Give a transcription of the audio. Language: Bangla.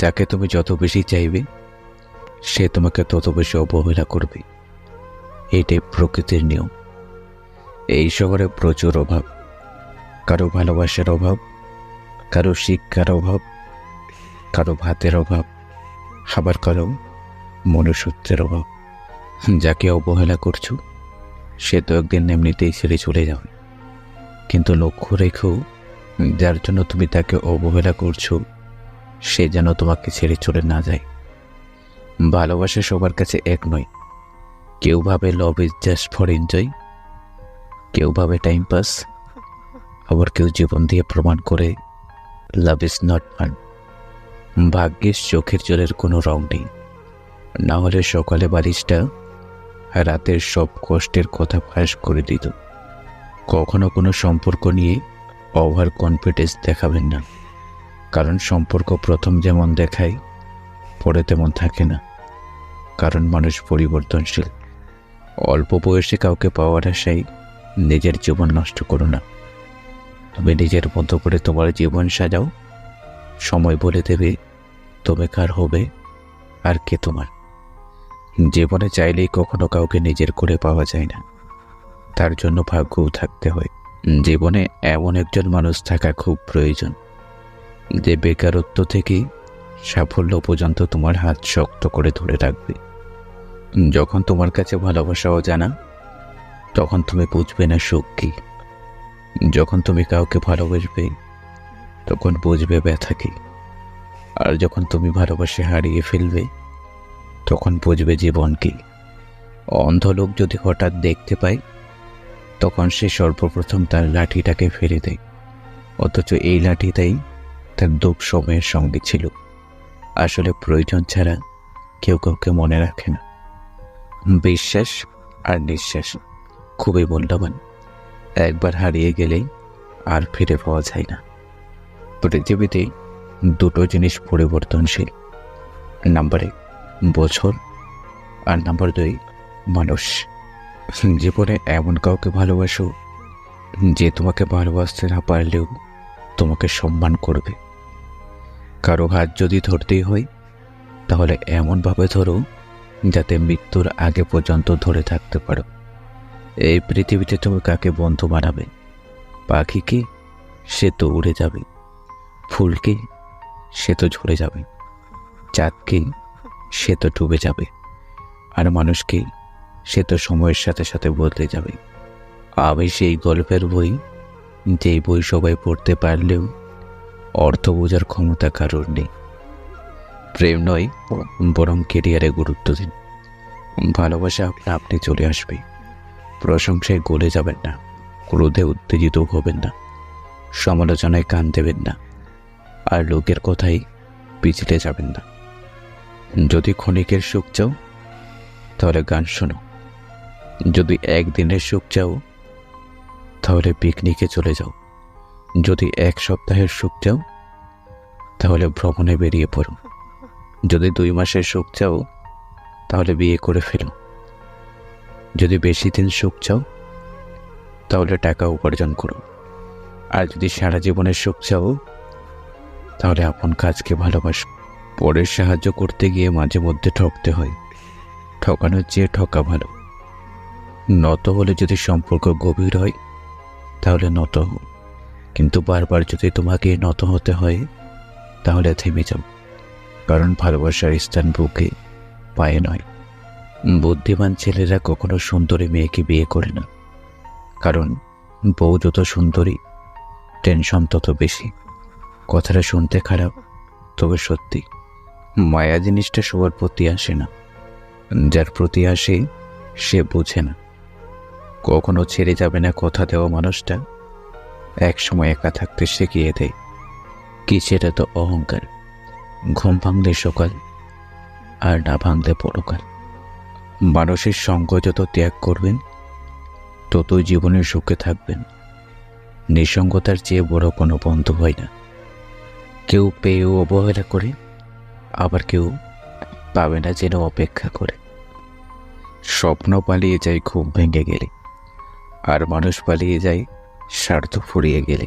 যাকে তুমি যত বেশি চাইবে সে তোমাকে তত বেশি অবহেলা করবে। এটাই প্রকৃতির নিয়ম। এই শহরে প্রচুর অভাব, কারো ভালোবাসার অভাব, কারো শিক্ষার অভাব, কারো ভাতের অভাব, আবার কারো মনুষ্যত্বের অভাব। যাকে অবহেলা করছো সে তো একদিন এমনিতেই ছেড়ে চলে যাবে। কিন্তু লক্ষ্য রেখো, যার জন্য তুমি তাকে অবহেলা করছো সে যেন তোমাকে ছেড়ে চলে না যায়। ভালোবাসা সবার কাছে এক নয়। কেউ ভাবে love is just for enjoy, কেউ ভাবে টাইম পাস, আবার কেউ জীবন দিয়ে প্রমাণ করে লাভ ইজ নট ফান। ভাগ্যিস চোখের জলের কোনো রং নেই, না হলে সকালে বালিশটা রাতের সব কষ্টের কথা ফাঁস করে দিত। কখনো কোনো সম্পর্ক নিয়ে ওভার কনফিডেন্স দেখাবেন না, কারণ সম্পর্ক প্রথম যেমন দেখায় পরে তেমন থাকে না। কারণ মানুষ পরিবর্তনশীল। অল্প বয়সে কাউকে পাওয়ার আশায় নিজের জীবন নষ্ট করো না। তুমি নিজের মতো করে তোমার জীবন সাজাও। সময় বলে দেবে তুমি কার হবে আর কে তোমার। জীবনে চাইলেই কখনো কাউকে নিজের করে পাওয়া যায় না, তার জন্য ভাগ্যও থাকতে হয়। জীবনে এমন একজন মানুষ থাকা খুব প্রয়োজন, যে বেকারত্ব থেকে সাফল্য পর্যন্ত তোমার হাত শক্ত করে ধরে রাখবে। যখন তোমার কাছে ভালোবাসা অজানা, তখন তুমি বুঝবে না সুখ কি। যখন তুমি কাউকে ভালোবাসবে তখন বুঝবে ব্যথা কি। আর যখন তুমি ভালোবাসে হারিয়ে ফেলবে তখন বুঝবে জীবন কি। অন্ধ লোক যদি হঠাৎ দেখতে পায় তখন সে সর্বপ্রথম তার লাঠিটাকে ফেলে দেয়, অথচ এই লাঠিটাই তার দুঃখ সময়ের সঙ্গে ছিল। আসলে প্রয়োজন ছাড়া কেউ কাউকে মনে রাখে না। বিশ্বাস আর নিঃশ্বাস খুবই মূল্যবান, একবার হারিয়ে গেলেই আর ফিরে পাওয়া যায় না। পৃথিবীতে দুটো জিনিস পরিবর্তনশীল, নাম্বার 1 বছর, আর নাম্বার 2 মানুষ। জীবনে এমন কাউকে ভালোবাসো যে তোমাকে ভালোবাসতে না পারলেও তোমাকে সম্মান করবে। কারো হাত যদি ধরতেই হয় তাহলে এমনভাবে ধরো যাতে মৃত্যুর আগে পর্যন্ত ধরে থাকতে পারো। এই পৃথিবীতে তুমি কাকে বন্ধু বানাবে? পাখিকে? সে তো উড়ে যাবে। ফুলকে? সে তো ঝরে যাবে। চাঁদকে? সে তো ডুবে যাবে। আর মানুষকে? সে তো সময়ের সাথে সাথে বদলে যাবে। আমি সেই গল্পের বই, যেই বই সবাই পড়তে পারলেও অর্থ বোঝার ক্ষমতা কারোর নেই। প্রেম নয়, বরং কেরিয়ারে গুরুত্ব দিন। ভালোবাসা আপনি চলে আসবে। প্রশংসায় গলে যাবেন না, ক্রোধে উত্তেজিত হবেন না, সমালোচনায় কান দেবেন না, আর লোকের কথাই পিছলে যাবেন না। যদি ক্ষণিকের সুখ চাও তাহলে গান শোনো, যদি একদিনের সুখ চাও তাহলে পিকনিকে চলে যাও, যদি এক সপ্তাহের সুখ চাও তাহলে ভ্রমণে বেরিয়ে পড়ো, যদি 2 মাসের সুখ চাও তাহলে বিয়ে করে ফেলো, যদি বেশি দিন সুখ চাও তাহলে টাকা উপার্জন করো, আর যদি সারা জীবনের সুখ চাও তাহলে আপন কাজকে ভালোবাসো। পরের সাহায্য করতে গিয়ে মাঝে মধ্যে ঠকতে হয়, ঠকানোর চেয়ে ঠকা ভালো। নত হলে যদি সম্পর্ক গভীর হয় তাহলে নত হও, কিন্তু বারবার যদি তোমাকে নত হতে হয় তাহলে থেমে যাও। কারণ ভালোবাসার স্থান বুকে, পায়ে নয়। বুদ্ধিমান ছেলেরা কখনো সুন্দরী মেয়েকে বিয়ে করে না, কারণ বউ যত সুন্দরী টেনশন তত বেশি। কথাটা শুনতে খারাপ, তবে সত্যি। মায়া জিনিসটা সবার প্রতি আসে না, যার প্রতি আসে সে বোঝে না। কখনো ছেড়ে যাবে না কথা দেওয়া মানুষটা এক সময় একা থাকতে শিখিয়ে দেয়। কি সেটা তো অহংকার। ঘুম ভাঙলে সকাল, আর না ভাঙলে পরকাল। মানুষের সঙ্গ যত ত্যাগ করবেন ততই জীবনের সুখে থাকবেন। নিঃসঙ্গতার চেয়ে বড় কোনো বন্ধু হয় না। কেউ পেয়েও অবহেলা করে, আবার কেউ পাবে না যেন অপেক্ষা করে। স্বপ্ন পালিয়ে যায় ঘুম ভেঙে গেলে, আর মানুষ পালিয়ে যায় স্বার্থ ফুরিয়ে গেলে।